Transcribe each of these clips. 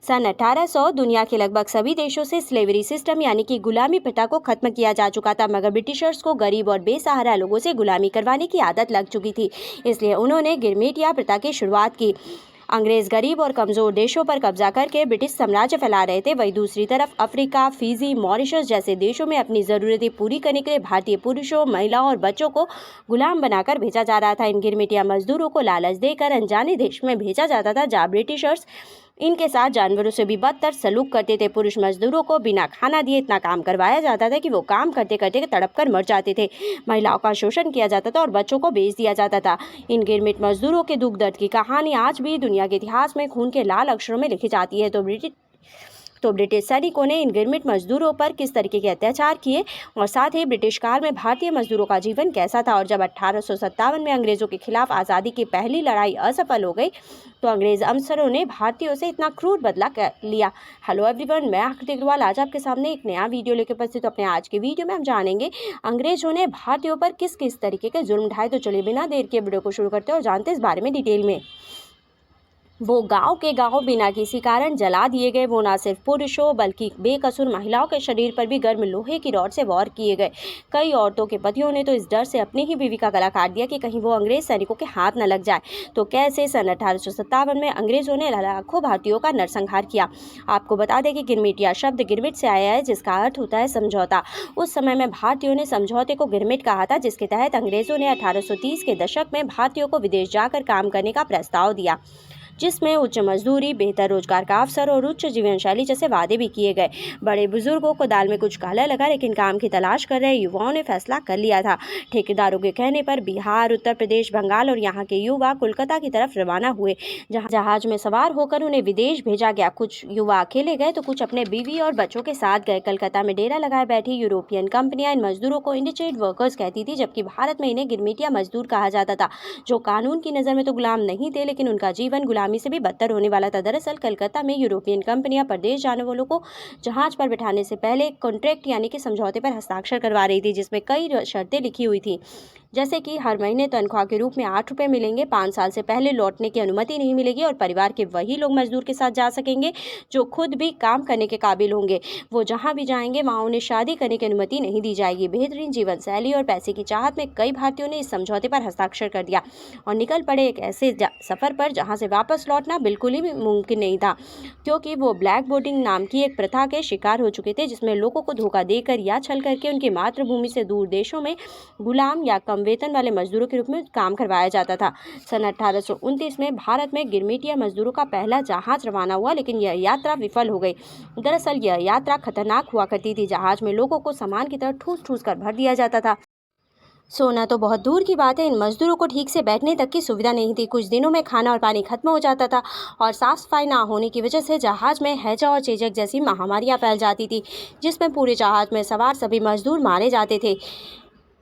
सन 1800 दुनिया के लगभग सभी देशों से स्लेवरी सिस्टम यानी कि गुलामी प्रथा को खत्म किया जा चुका था, मगर ब्रिटिशर्स को गरीब और बेसहारा लोगों से गुलामी करवाने की आदत लग चुकी थी। इसलिए उन्होंने गिरमिटिया प्रथा की शुरुआत की। अंग्रेज गरीब और कमज़ोर देशों पर कब्जा करके ब्रिटिश साम्राज्य फैला रहे थे। वहीं दूसरी तरफ अफ्रीका, फिजी, मॉरिशस जैसे देशों में अपनी ज़रूरतें पूरी करने के लिए भारतीय पुरुषों, महिलाओं और बच्चों को गुलाम बनाकर भेजा जा रहा था। इन गिरमिटिया मजदूरों को लालच देकर अनजाने देश में भेजा जाता था, जहाँ ब्रिटिशर्स इनके साथ जानवरों से भी बदतर सलूक करते थे। पुरुष मजदूरों को बिना खाना दिए इतना काम करवाया जाता था कि वो काम करते करते तड़प कर मर जाते थे। महिलाओं का शोषण किया जाता था और बच्चों को बेच दिया जाता था। इन गिरमिट मजदूरों के दुख दर्द की कहानी आज भी दुनिया के इतिहास में खून के लाल अक्षरों में लिखी जाती है। तो ब्रिटिश सैनिकों ने इन गिरमिट मजदूरों पर किस तरीके के अत्याचार किए और साथ ही ब्रिटिश काल में भारतीय मजदूरों का जीवन कैसा था, और जब 1857 में अंग्रेजों के खिलाफ आज़ादी की पहली लड़ाई असफल हो गई तो अंग्रेज अफसरों ने भारतीयों से इतना क्रूर बदला लिया। हेलो एवरीवन, मैं आकृति अग्रवाल आज आपके सामने एक नया वीडियो लेकर उपस्थित हूं। अपने आज के वीडियो में हम जानेंगे अंग्रेजों ने भारतीयों पर किस किस तरीके के जुल्म ढाए। तो चलिए बिना देर के वीडियो को शुरू करते हैं और जानते हैं इस बारे में डिटेल में। वो गांव के गांव बिना किसी कारण जला दिए गए। वो ना सिर्फ पुरुषों बल्कि बेकसूर महिलाओं के शरीर पर भी गर्म लोहे की रॉड से वार किए गए। कई औरतों के पतियों ने तो इस डर से अपनी ही बीवी का गला काट दिया कि कहीं वो अंग्रेज सैनिकों के हाथ न लग जाए। तो कैसे सन 1857 में अंग्रेजों ने लाखों भारतीयों का नरसंहार किया। आपको बता दें कि गिरमिटिया शब्द गिरमिट से आया है, जिसका अर्थ होता है समझौता। उस समय में भारतीयों ने समझौते को गिरमिट कहा था, जिसके तहत अंग्रेजों ने 1830 के दशक में भारतीयों को विदेश जाकर काम करने का प्रस्ताव दिया, जिसमें उच्च मजदूरी, बेहतर रोजगार का अवसर और उच्च जीवन शैली जैसे वादे भी किए गए। बड़े बुजुर्गों को दाल में कुछ काला लगा, लेकिन काम की तलाश कर रहे युवाओं ने फैसला कर लिया था। ठेकेदारों के कहने पर बिहार, उत्तर प्रदेश, बंगाल और यहाँ के युवा कोलकाता की तरफ रवाना हुए, जहाँ जहाज में सवार होकर उन्हें विदेश भेजा गया। कुछ युवा अकेले गए तो कुछ अपने बीवी और बच्चों के साथ गए। कलकत्ता में डेरा लगाए बैठी यूरोपियन कंपनियां इन मजदूरों को इंडिजेंट वर्कर्स कहती थी, जबकि भारत में इन्हें गिरमिटिया मजदूर कहा जाता था, जो कानून की नज़र में तो गुलाम नहीं थे, लेकिन उनका जीवन गुलामी से भी बदतर होने वाला था। दरअसल कलकत्ता में यूरोपियन कंपनियां प्रदेश जाने वालों को जहाज पर बिठाने से पहले कॉन्ट्रैक्ट यानी कि समझौते पर हस्ताक्षर करवा रही थी, जिसमें कई शर्तें लिखी हुई थी, जैसे कि हर महीने तनख्वाह के रूप में 8 रुपये मिलेंगे, 5 साल से पहले लौटने की अनुमति नहीं मिलेगी और परिवार के वही लोग मजदूर के साथ जा सकेंगे जो खुद भी काम करने के काबिल होंगे। वो जहां भी जाएंगे वहां उन्हें शादी करने की अनुमति नहीं दी जाएगी। बेहतरीन जीवन शैली और पैसे की चाहत में कई भारतीयों ने इस समझौते पर हस्ताक्षर कर दिया और निकल पड़े एक ऐसे सफ़र पर जहाँ से वापस लौटना बिल्कुल ही मुमकिन नहीं था, क्योंकि वो ब्लैक बोर्डिंग नाम की एक प्रथा के शिकार हो चुके थे, जिसमें लोगों को धोखा देकर या छल करके उनकी मातृभूमि से दूर देशों में गुलाम या कम वेतन वाले मजदूरों के रूप में काम करवाया जाता था। सन 1829 में भारत में गिरमिटिया मजदूरों का पहला जहाज रवाना हुआ, लेकिन यह यात्रा विफल हो गई। दरअसल यह यात्रा खतरनाक हुआ करती थी। जहाज में लोगों को सामान की तरह ठूस ठूस कर भर दिया जाता था। सोना तो बहुत दूर की बात है, इन मजदूरों को ठीक से बैठने तक की सुविधा नहीं थी। कुछ दिनों में खाना और पानी खत्म हो जाता था और साफ सफाई ना होने की वजह से जहाज में हैजा और चेचक जैसी महामारियां फैल जाती थी, जिसमें पूरे जहाज में सवार सभी मजदूर मारे जाते थे।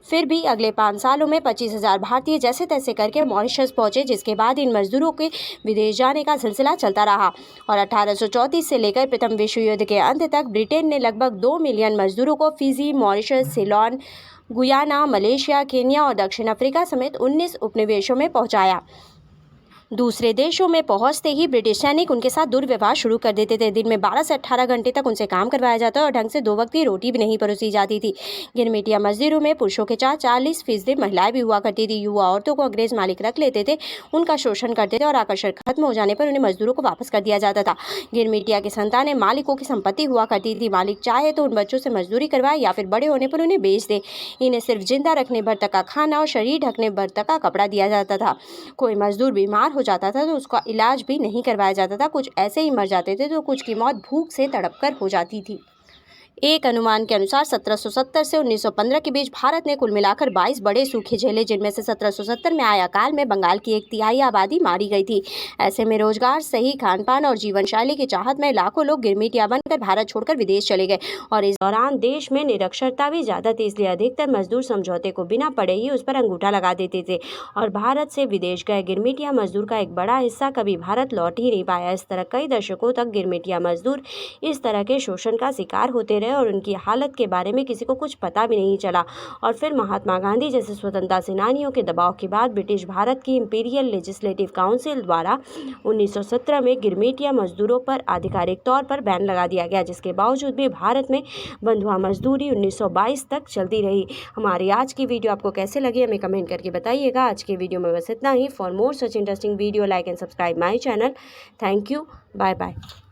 फिर भी अगले 5 सालों में 25,000 भारतीय जैसे तैसे करके मॉरिशस पहुंचे, जिसके बाद इन मजदूरों के विदेश जाने का सिलसिला चलता रहा और 1834 से लेकर प्रथम विश्व युद्ध के अंत तक ब्रिटेन ने लगभग 2 मिलियन मजदूरों को Fiji, Mauritius, Ceylon, Guyana, Malaysia, Kenya और दक्षिण अफ्रीका समेत 19 उपनिवेशों में पहुंचाया। दूसरे देशों में पहुंचते ही ब्रिटिश सैनिक उनके साथ दुर्व्यवहार शुरू कर देते थे। दिन में 12 से 18 घंटे तक उनसे काम करवाया जाता और ढंग से 2 वक्त की रोटी भी नहीं परोसी जाती थी। गिरमिटिया मजदूरों में पुरुषों के 40% महिलाएं भी हुआ करती थी। युवा औरतों को अंग्रेज मालिक रख लेते थे, उनका शोषण करते थे और आकर्षण खत्म हो जाने पर उन्हें मजदूरों को वापस कर दिया जाता था। गिरमिटिया की संतानें मालिकों की संपत्ति हुआ करती थी। मालिक चाहे तो उन बच्चों से मजदूरी करवाए या फिर बड़े होने पर उन्हें बेच दे। इन्हें सिर्फ जिंदा रखने भर तक का खाना और शरीर ढकने भर तक का कपड़ा दिया जाता था। कोई मजदूर बीमार हो जाता था तो उसका इलाज भी नहीं करवाया जाता था। कुछ ऐसे ही मर जाते थे तो कुछ की मौत भूख से तड़पकर हो जाती थी। एक अनुमान के अनुसार 1770 से 1915 के बीच भारत ने कुल मिलाकर 22 बड़े सूखे झेले, जिनमें से 1770 में आए अकाल में बंगाल की 1/3 आबादी मारी गई थी। ऐसे में रोजगार, सही खान पान और जीवन शैली की चाहत में लाखों लोग गिरमिटिया बनकर भारत छोड़कर विदेश चले गए और इस दौरान देश में निरक्षरता भी ज़्यादा थी। इसलिए अधिकतर मजदूर समझौते को बिना पढ़े ही उस पर अंगूठा लगा देते थे और भारत से विदेश गए गिरमिटिया मजदूर का एक बड़ा हिस्सा कभी भारत लौट ही नहीं पाया। इस तरह कई दशकों तक गिरमिटिया मजदूर इस तरह के शोषण का शिकार होते रहे और उनकी हालत के बारे में किसी को कुछ पता भी नहीं चला। और फिर महात्मा गांधी जैसे स्वतंत्रता सेनानियों के दबाव के बाद ब्रिटिश भारत की इंपीरियल लेजिस्लेटिव काउंसिल द्वारा 1917 में गिरमिटिया मजदूरों पर आधिकारिक तौर पर बैन लगा दिया गया, जिसके बावजूद भी भारत में बंधुआ मजदूरी 1922 तक चलती रही। हमारी आज की वीडियो आपको कैसे लगी हमें कमेंट करके बताइएगा। आज की वीडियो में बस इतना ही। For more such interesting video like and subscribe my channel. Thank you. Bye bye.